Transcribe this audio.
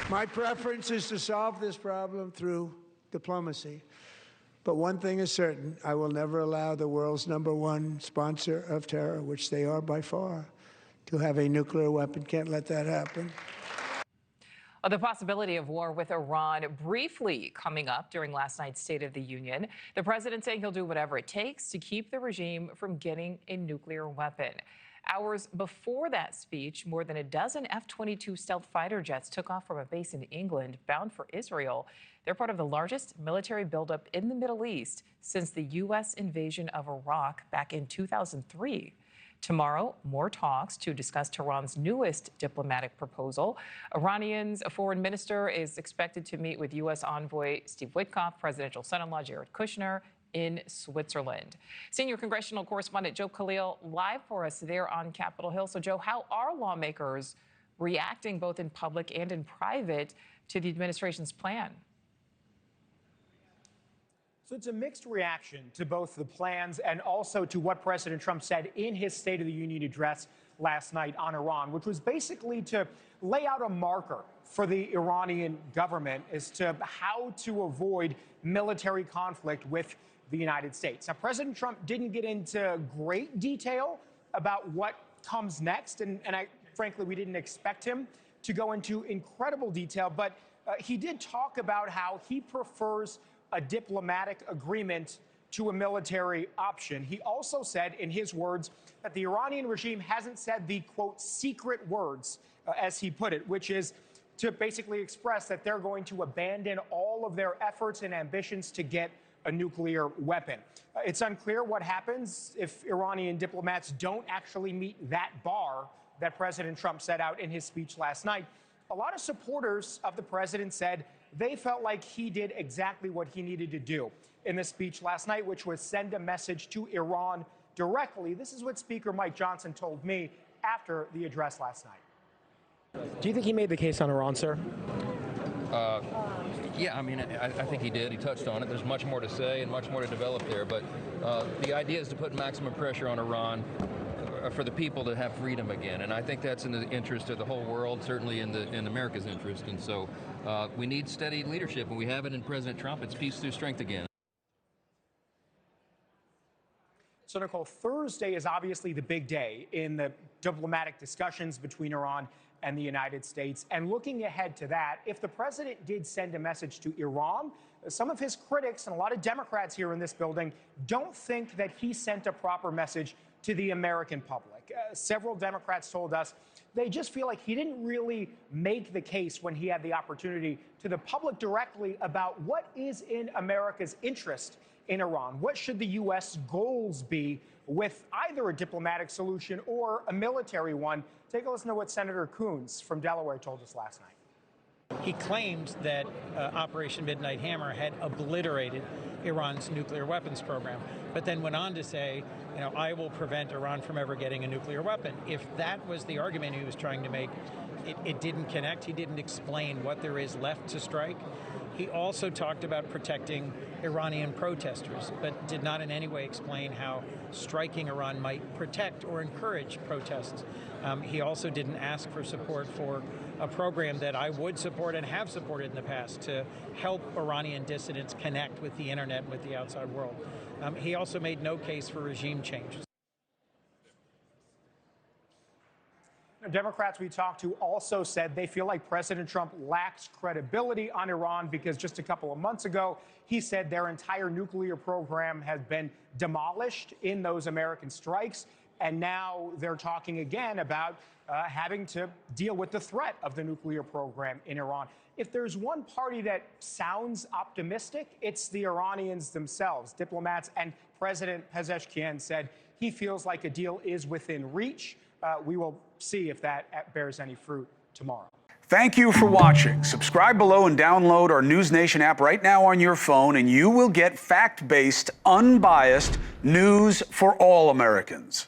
My preference is to solve this problem through diplomacy. But one thing is certain, I will never allow the world's #1 sponsor of terror, which they are by far, to have a nuclear weapon. Can't let that happen. The possibility of war with Iran briefly coming up during last night's State of the Union. The president saying he'll do whatever it takes to keep the regime from getting a nuclear weapon. Hours before that speech, more than a dozen F-22 stealth fighter jets took off from a base in England bound for Israel. They're part of the largest military buildup in the Middle East since the U.S. invasion of Iraq back in 2003. Tomorrow, more talks to discuss Tehran's newest diplomatic proposal. Iranian's foreign minister is expected to meet with U.S. envoy Steve Witkoff, presidential son-in-law Jared Kushner, in Switzerland. Senior congressional correspondent Joe Khalil live for us there on Capitol Hill. So, Joe, how are lawmakers reacting both in public and in private to the administration's plan? So it's a mixed reaction to both the plans and also to what President Trump said in his State of the Union address last night on Iran, which was basically to lay out a marker for the Iranian government as to how to avoid military conflict with the United States. Now, President Trump didn't get into great detail about what comes next, and frankly, we didn't expect him to go into incredible detail, but he did talk about how he prefers a diplomatic agreement to a military option. He also said, in his words, that the Iranian regime hasn't said the, quote, secret words, as he put it, which is to basically express that they're going to abandon all of their efforts and ambitions to get a nuclear weapon. It's unclear what happens if Iranian diplomats don't actually meet that bar that President Trump set out in his speech last night. A lot of supporters of the president said they felt like he did exactly what he needed to do in the speech last night, which was send a message to Iran directly. This is what Speaker Mike Johnson told me after the address last night. Do you think he made the case on Iran, sir? Yeah, I mean, I think he did. He touched on it. There's much more to say and much more to develop there. But the idea is to put maximum pressure on Iran for the people to have freedom again. And I think that's in the interest of the whole world, certainly in America's interest. And so we need steady leadership, and we have it in President Trump. It's peace through strength again. So, Nichole, Thursday is obviously the big day in the diplomatic discussions between Iran and the United States. And looking ahead to that, if the president did send a message to Iran, some of his critics and a lot of Democrats here in this building don't think that he sent a proper message to the American public. Several Democrats told us they just feel like he didn't really make the case when he had the opportunity to the public directly about what is in America's interest in Iran. What should the U.S. goals be with either a diplomatic solution or a military one? Take a listen to what Senator Coons from Delaware told us last night. He claimed that Operation Midnight Hammer had obliterated Iran's nuclear weapons program, but then went on to say, you know, I will prevent Iran from ever getting a nuclear weapon. If that was the argument he was trying to make, it didn't connect. He didn't explain what there is left to strike. He also talked about protecting Iranian protesters, but did not in any way explain how striking Iran might protect or encourage protests. He also didn't ask for support for a program that I would support and have supported in the past to help Iranian dissidents connect with the internet and with the outside world. He also made no case for regime changes. Democrats we talked to also said they feel like President Trump lacks credibility on Iran because just a couple of months ago, he said their entire nuclear program has been demolished in those American strikes. And now they're talking again about having to deal with the threat of the nuclear program in Iran. If there's one party that sounds optimistic, it's the Iranians themselves. Diplomats and President Pezeshkian said he feels like a deal is within reach. We will see if that bears any fruit tomorrow. Thank you for watching. Subscribe below and download our NewsNation app right now on your phone, and you will get fact-based, unbiased news for all Americans.